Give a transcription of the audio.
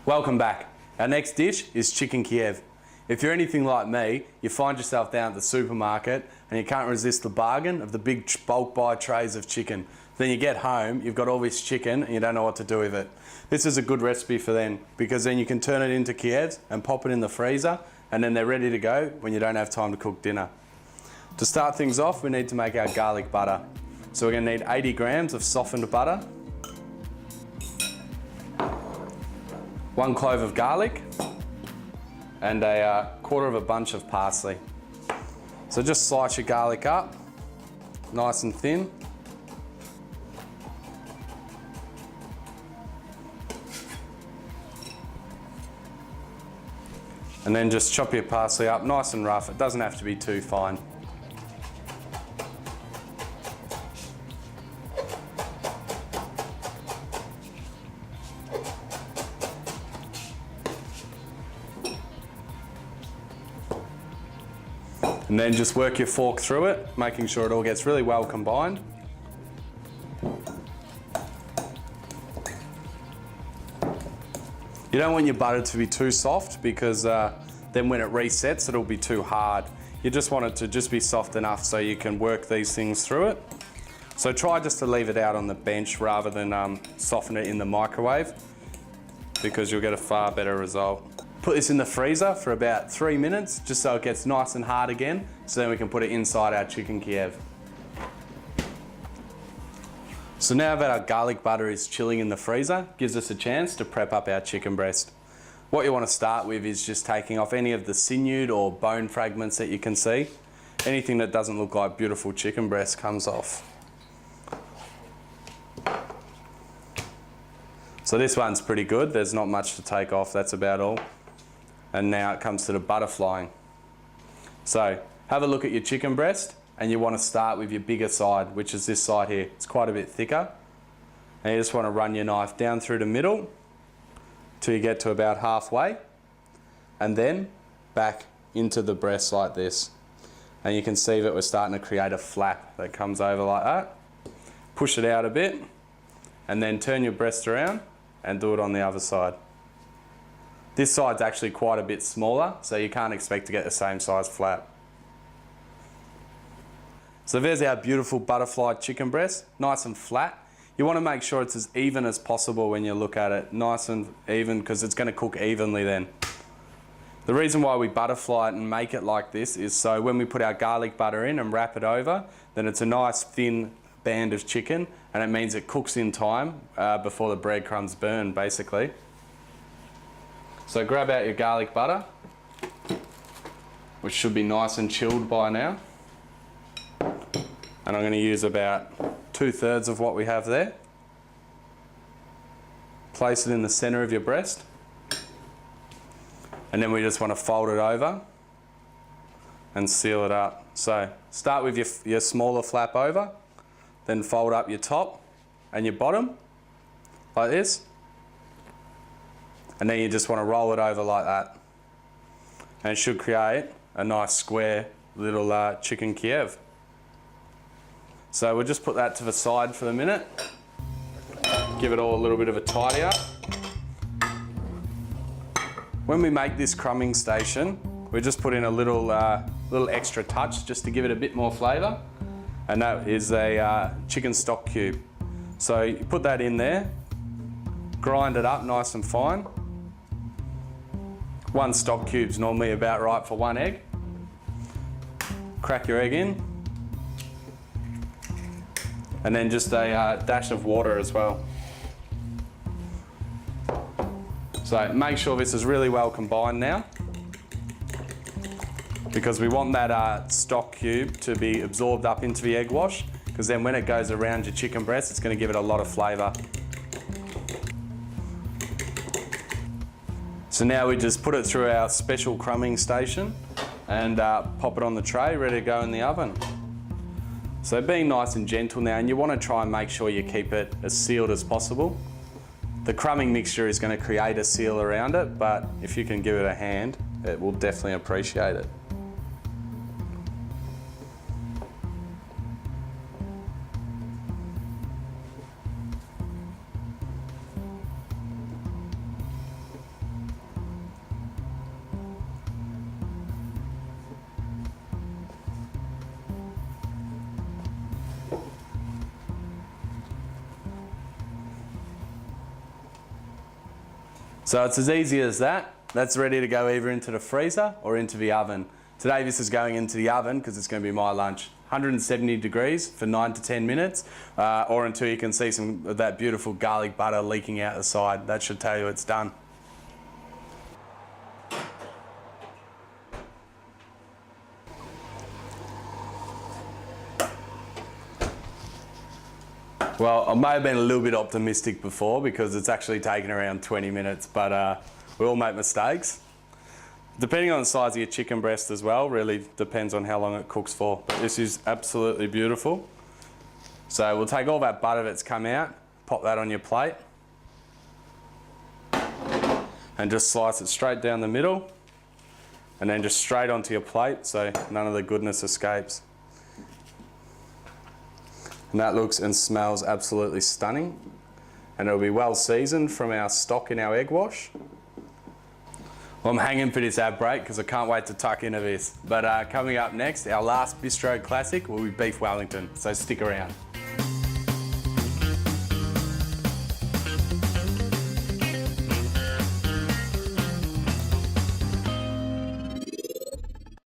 Welcome back. Our next dish is chicken Kiev. If you're anything like me, you find yourself down at the supermarket and you can't resist the bargain of the big bulk buy trays of chicken. Then you get home, you've got all this chicken and you don't know what to do with it. This is a good recipe for them because then you can turn it into Kievs and pop it in the freezer and then they're ready to go when you don't have time to cook dinner. To start things off, we need to make our garlic butter. So we're going to need 80 grams of softened butter, 1 clove of garlic, and a quarter of a bunch of parsley. So just slice your garlic up, nice and thin. And then just chop your parsley up nice and rough. It doesn't have to be too fine. And then just work your fork through it, making sure it all gets really well combined. You don't want your butter to be too soft because then when it resets, it'll be too hard. You just want it to just be soft enough so you can work these things through it. So try just to leave it out on the bench rather than soften it in the microwave because you'll get a far better result. Put this in the freezer for about 3 minutes just so it gets nice and hard again, so then we can put it inside our chicken Kiev. So now that our garlic butter is chilling in the freezer, gives us a chance to prep up our chicken breast. What you want to start with is just taking off any of the sinew or bone fragments that you can see. Anything that doesn't look like beautiful chicken breast comes off. So this one's pretty good, there's not much to take off, that's about all. And now it comes to the butterflying. So have a look at your chicken breast and you want to start with your bigger side, which is this side here. It's quite a bit thicker. And you just want to run your knife down through the middle till you get to about halfway and then back into the breast like this. And you can see that we're starting to create a flap that comes over like that. Push it out a bit and then turn your breast around and do it on the other side. This side's actually quite a bit smaller, so you can't expect to get the same size flap. So there's our beautiful butterfly chicken breast, nice and flat. You want to make sure it's as even as possible when you look at it, nice and even, because it's going to cook evenly then. The reason why we butterfly it and make it like this is so when we put our garlic butter in and wrap it over, then it's a nice thin band of chicken, and it means it cooks in time before the breadcrumbs burn, basically. So grab out your garlic butter, which should be nice and chilled by now. And I'm going to use about 2/3 of what we have there. Place it in the center of your breast. And then we just want to fold it over and seal it up. So start with your smaller flap over, then fold up your top and your bottom like this. And then you just want to roll it over like that. And it should create a nice square little chicken Kiev. So we'll just put that to the side for the minute. Give it all a little bit of a tidy up. When we make this crumbing station, we just put in a little extra touch just to give it a bit more flavour. And that is a chicken stock cube. So you put that in there, grind it up nice and fine. 1 stock cube's normally about right for 1 egg. Crack your egg in. And then just a dash of water as well. So make sure this is really well combined now, because we want that stock cube to be absorbed up into the egg wash, because then when it goes around your chicken breast, it's going to give it a lot of flavour. So now we just put it through our special crumbing station and pop it on the tray, ready to go in the oven. So being nice and gentle now, and you want to try and make sure you keep it as sealed as possible. The crumbing mixture is going to create a seal around it, but if you can give it a hand, it will definitely appreciate it. So it's as easy as that. That's ready to go either into the freezer or into the oven. Today this is going into the oven because it's going to be my lunch. 170 degrees for 9 to 10 minutes, or until you can see some of that beautiful garlic butter leaking out the side. That should tell you it's done. Well, I may have been a little bit optimistic before because it's actually taken around 20 minutes, but we all make mistakes. Depending on the size of your chicken breast as well, really depends on how long it cooks for. But this is absolutely beautiful. So we'll take all that butter that's come out, pop that on your plate, and just slice it straight down the middle, and then just straight onto your plate so none of the goodness escapes. And that looks and smells absolutely stunning. And it'll be well seasoned from our stock in our egg wash. Well, I'm hanging for this ad break because I can't wait to tuck into this. But coming up next, our last bistro classic will be beef Wellington, so stick around.